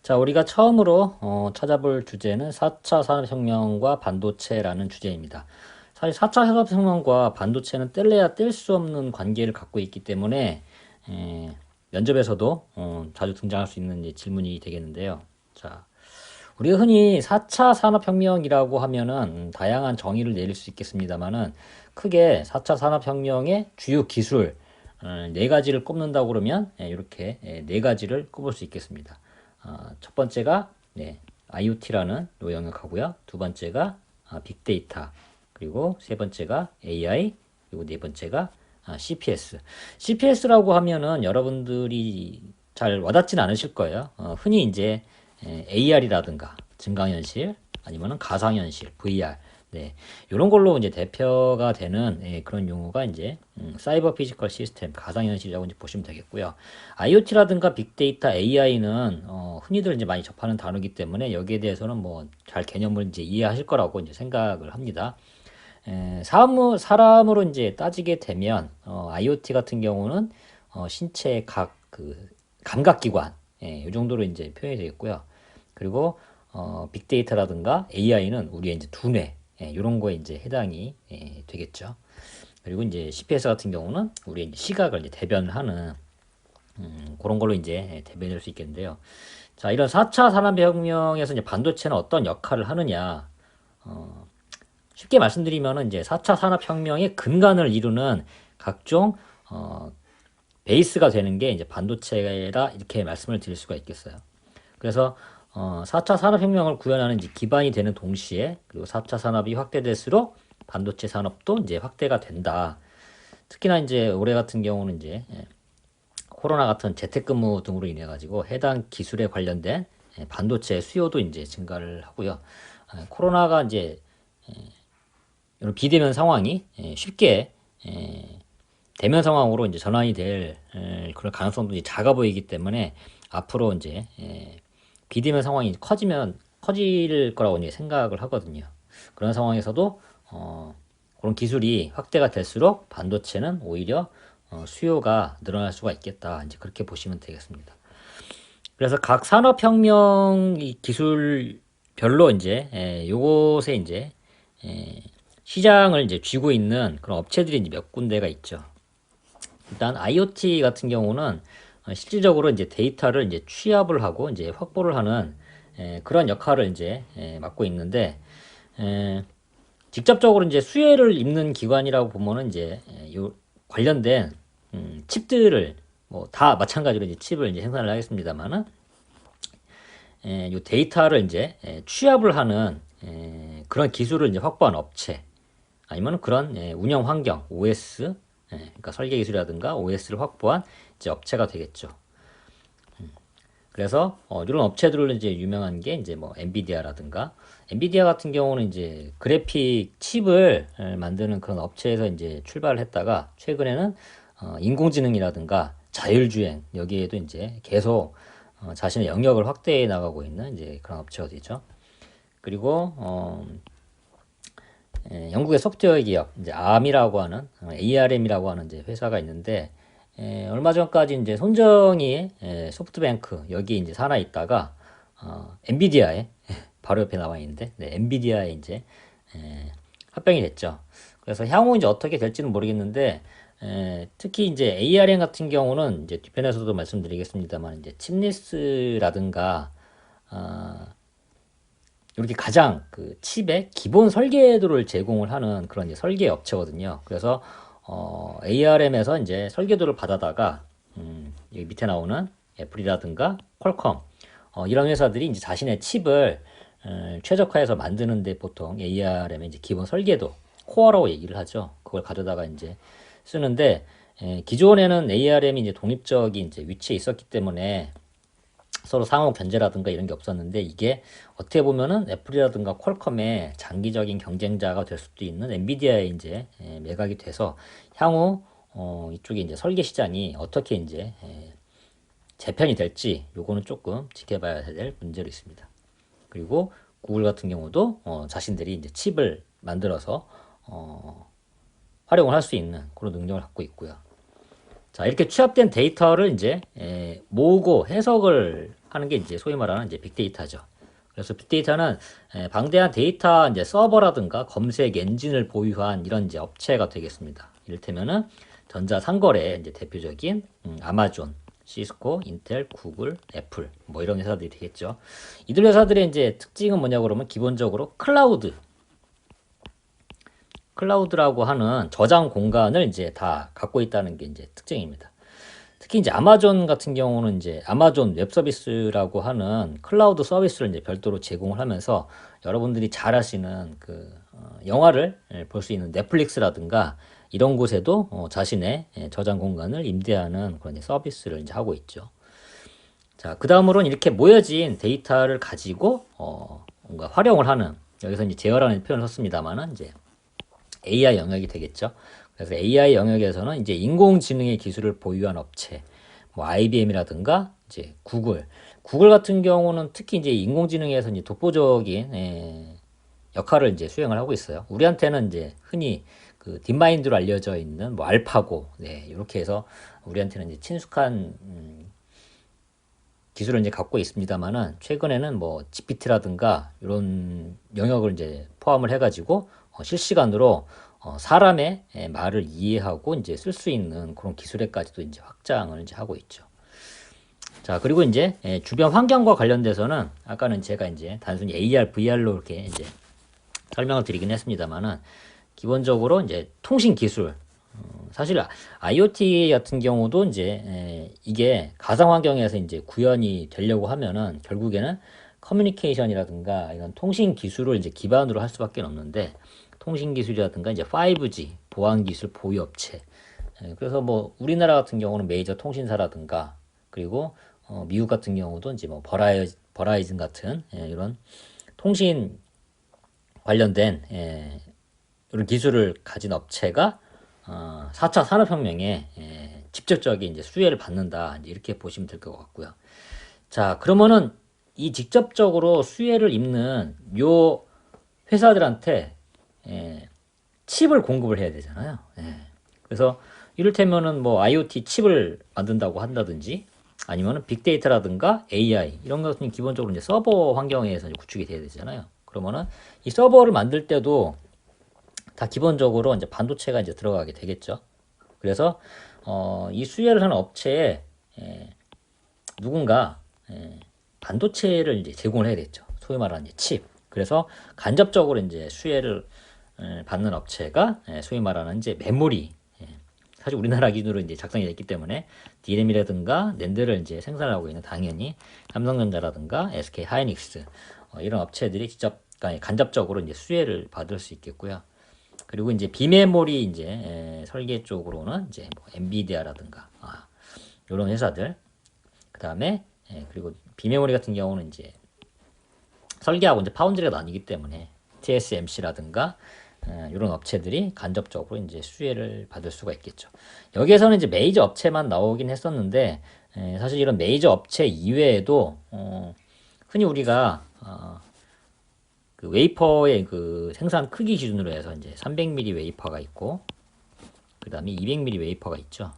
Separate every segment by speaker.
Speaker 1: 자, 우리가 처음으로 찾아볼 주제는 4차 산업혁명과 반도체라는 주제입니다. 사실 4차 산업혁명과 반도체는 뗄래야 뗄 수 없는 관계를 갖고 있기 때문에 에, 면접에서도 자주 등장할 수 있는 이제 질문이 되겠는데요. 자, 우리가 흔히 4차 산업혁명이라고 하면은 다양한 정의를 내릴 수 있겠습니다만은 크게 4차 산업혁명의 주요 기술 네 가지를 꼽는다고 그러면 이렇게 네 가지를 꼽을 수 있겠습니다. 첫 번째가 IoT라는 요 영역하고요. 두 번째가 빅데이터, 그리고 세 번째가 AI, 그리고 네 번째가 CPS. CPS라고 하면은 여러분들이 잘 와닿지는 않으실 거예요. 흔히 이제 AR이라든가 증강현실 아니면은 가상현실, VR, 이런 걸로 이제 대표가 되는 그런 용어가 이제 사이버 피지컬 시스템, 가상현실이라고 이제 보시면 되겠고요. IoT라든가 빅데이터, AI는 흔히들 이제 많이 접하는 단어이기 때문에 여기에 대해서는 뭐 잘 개념을 이제 이해하실 거라고 이제 생각을 합니다. 사람으로 이제 따지게 되면 IoT 같은 경우는 신체의 각 그 감각기관, 이 정도로 이제 표현이 되겠고요. 그리고 빅데이터라든가 AI는 우리의 이제 두뇌, 이런 거에 이제 해당이 되겠죠. 그리고 이제 CPS 같은 경우는 우리의 이제 시각을 이제 대변하는 그런 걸로 이제 대변될 수 있겠는데요. 자, 이런 4차 산업혁명에서 이제 반도체는 어떤 역할을 하느냐? 쉽게 말씀드리면은 이제 4차 산업혁명의 근간을 이루는 각종 베이스가 되는 게 이제 반도체라 이렇게 말씀을 드릴 수가 있겠어요. 그래서 4차 산업혁명을 구현하는 이제 기반이 되는 동시에 그리고 4차 산업이 확대될수록 반도체 산업도 이제 확대가 된다. 특히나 이제 올해 같은 경우는 이제 코로나 같은 재택근무 등으로 인해 가지고 해당 기술에 관련된 반도체 수요도 이제 증가를 하고요. 코로나가 이제 이런 비대면 상황이 쉽게 대면 상황으로 이제 전환이 될 그런 가능성도 이제 작아 보이기 때문에 앞으로 이제 비대면 상황이 커질 거라고 이제 생각을 하거든요. 그런 상황에서도 그런 기술이 확대가 될수록 반도체는 오히려 수요가 늘어날 수가 있겠다. 이제 그렇게 보시면 되겠습니다. 그래서 각 산업혁명 기술별로 이제 요것에 이제 시장을 이제 쥐고 있는 그런 업체들이 이제 몇 군데가 있죠. 일단 IoT 같은 경우는 실질적으로 이제 데이터를 이제 취합을 하고 이제 확보를 하는 그런 역할을 이제 맡고 있는데 직접적으로 이제 수혜를 입는 기관이라고 보면은 이제 요 관련된 칩들을 뭐 다 마찬가지로 이제 칩을 이제 생산을 하겠습니다만은 요 데이터를 이제 취합을 하는 그런 기술을 이제 확보한 업체 아니면 그런 운영 환경 OS 그러니까 설계 기술이라든가 OS를 확보한 이제 업체가 되겠죠. 그래서 이런 업체들로 이제 유명한 게 이제 뭐 엔비디아라든가 엔비디아 같은 경우는 이제 그래픽 칩을 만드는 그런 업체에서 이제 출발을 했다가 최근에는 인공지능이라든가 자율주행 여기에도 이제 계속 자신의 영역을 확대해 나가고 있는 이제 그런 업체가 되죠. 그리고 영국의 소프트웨어 기업 이제 ARM이라고 하는 ARM이라고 하는 이제 회사가 있는데 얼마 전까지 이제 손정희 소프트뱅크 여기 이제 산하 있다가 엔비디아에 바로 옆에 나와 있는데 엔비디아에 이제 합병이 됐죠. 그래서 향후 이제 어떻게 될지는 모르겠는데 특히 이제 ARM 같은 경우는 이제 뒤편에서도 말씀드리겠습니다만 이제 칩리스라든가 이렇게 가장 그 칩의 기본 설계도를 제공을 하는 그런 이제 설계 업체거든요. 그래서 ARM에서 이제 설계도를 받아다가 여기 밑에 나오는 애플이라든가 퀄컴 이런 회사들이 이제 자신의 칩을 최적화해서 만드는데 보통 ARM의 이제 기본 설계도 코어라고 얘기를 하죠. 그걸 가져다가 이제 쓰는데 기존에는 ARM이 이제 독립적인 이제 위치에 있었기 때문에 서로 상호 견제라든가 이런 게 없었는데 이게 어떻게 보면은 애플이라든가 퀄컴의 장기적인 경쟁자가 될 수도 있는 엔비디아에 이제 매각이 돼서 향후 이쪽에 이제 설계 시장이 어떻게 이제 재편이 될지 요거는 조금 지켜봐야 될 문제로 있습니다. 그리고 구글 같은 경우도 자신들이 이제 칩을 만들어서 활용을 할 수 있는 그런 능력을 갖고 있고요. 자, 이렇게 취합된 데이터를 이제 모으고 해석을 하는 게 이제 소위 말하는 이제 빅데이터죠. 그래서 빅데이터는 방대한 데이터 이제 서버라든가 검색 엔진을 보유한 이런 이제 업체가 되겠습니다. 이를테면은 전자상거래 이제 대표적인 아마존, 시스코, 인텔, 구글, 애플 뭐 이런 회사들이 되겠죠. 이들 회사들의 이제 특징은 뭐냐 그러면 기본적으로 클라우드라고 하는 저장 공간을 이제 다 갖고 있다는 게 이제 특징입니다. 특히 이제 아마존 같은 경우는 이제 아마존 웹 서비스라고 하는 클라우드 서비스를 이제 별도로 제공을 하면서 여러분들이 잘 아시는 그 영화를 볼 수 있는 넷플릭스라든가 이런 곳에도 자신의 저장 공간을 임대하는 그런 서비스를 이제 하고 있죠. 자, 그 다음으로는 이렇게 모여진 데이터를 가지고 뭔가 활용을 하는, 여기서 이제 제어라는 표현을 썼습니다만은 이제 AI 영역이 되겠죠. 그래서 AI 영역에서는 이제 인공지능의 기술을 보유한 업체, 뭐 IBM이라든가 이제 구글 같은 경우는 특히 이제 인공지능에서 이제 독보적인 역할을 이제 수행을 하고 있어요. 우리한테는 이제 흔히 그 딥마인드로 알려져 있는 뭐 알파고, 네, 이렇게 해서 우리한테는 이제 친숙한 기술을 이제 갖고 있습니다만은 최근에는 뭐 GPT라든가 이런 영역을 이제 포함을 해가지고 실시간으로 사람의 말을 이해하고 이제 쓸 수 있는 그런 기술에까지도 이제 확장을 이제 하고 있죠. 자, 그리고 이제 주변 환경과 관련돼서는 아까는 제가 이제 단순히 AR, VR로 이렇게 이제 설명을 드리긴 했습니다만은 기본적으로 이제 통신 기술, 사실 IoT 같은 경우도 이제 이게 가상 환경에서 이제 구현이 되려고 하면은 결국에는 커뮤니케이션이라든가 이런 통신 기술을 이제 기반으로 할 수밖에 없는데 통신 기술이라든가 이제 5G 보안 기술 보유 업체. 그래서 뭐 우리나라 같은 경우는 메이저 통신사라든가 그리고 미국 같은 경우도 이제 뭐 버라이즌 같은 이런 통신 관련된 이런 기술을 가진 업체가 4차 산업혁명에 직접적인 이제 수혜를 받는다. 이제 이렇게 보시면 될 것 같고요. 자, 그러면은 이 직접적으로 수혜를 입는 요 회사들한테 칩을 공급을 해야 되잖아요. 그래서 이를테면은 뭐 IoT 칩을 만든다고 한다든지 아니면은 빅데이터라든가 AI 이런 것은 기본적으로 이제 서버 환경에서 이제 구축이 돼야 되잖아요. 그러면은 이 서버를 만들 때도 다 기본적으로 이제 반도체가 이제 들어가게 되겠죠. 그래서 이 수혜를 하는 업체에 누군가 반도체를 이제 제공을 해야 되겠죠. 소위 말하는 이제 칩. 그래서 간접적으로 이제 수혜를 받는 업체가 소위 말하는 이제 메모리. 사실 우리나라 기준으로 이제 작성이 됐기 때문에 DRAM이라든가 낸드를 이제 생산하고 있는 당연히 삼성전자라든가 SK 하이닉스 이런 업체들이 직접 간접적으로 이제 수혜를 받을 수 있겠고요. 그리고 이제 비메모리 이제 설계 쪽으로는 이제 뭐 엔비디아라든가 이런 회사들, 그 다음에 그리고 비메모리 같은 경우는 이제 설계하고 이제 파운드리가 나뉘기 때문에 TSMC라든가 이런 업체들이 간접적으로 이제 수혜를 받을 수가 있겠죠. 여기에서는 이제 메이저 업체만 나오긴 했었는데 사실 이런 메이저 업체 이외에도 흔히 우리가 그 웨이퍼의 그 생산 크기 기준으로 해서 이제 300mm 웨이퍼가 있고 그 다음에 200mm 웨이퍼가 있죠.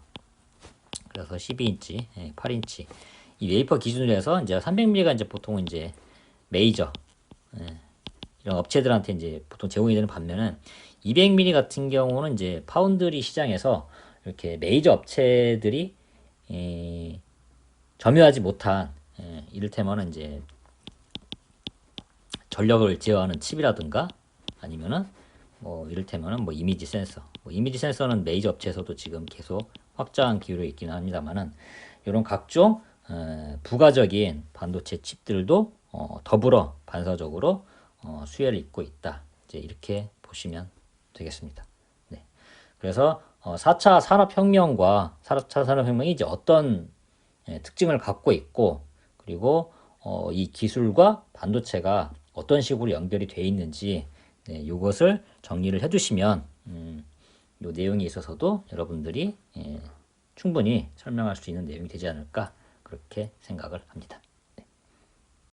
Speaker 1: 그래서 12인치, 8인치 이 웨이퍼 기준으로 해서 이제 300mm가 이제 보통 이제 메이저 이런 업체들한테 이제 보통 제공이 되는 반면은 200mm 같은 경우는 이제 파운드리 시장에서 이렇게 메이저 업체들이 점유하지 못한 이를테면은 이제 전력을 제어하는 칩이라든가 아니면은 뭐 이를테면은 뭐 이미지 센서, 뭐 이미지 센서는 메이저 업체에서도 지금 계속 확장 기울어 있기는 합니다만은 이런 각종 부가적인 반도체 칩들도 더불어 반사적으로 수혜를 입고 있다. 이제 이렇게 보시면 되겠습니다. 네. 그래서 4차 산업혁명과 4차 산업혁명이 이제 어떤 특징을 갖고 있고 그리고 이 기술과 반도체가 어떤 식으로 연결이 되어 있는지 이것을 정리를 해두시면 이 내용에 있어서도 여러분들이 충분히 설명할 수 있는 내용이 되지 않을까 그렇게 생각을 합니다.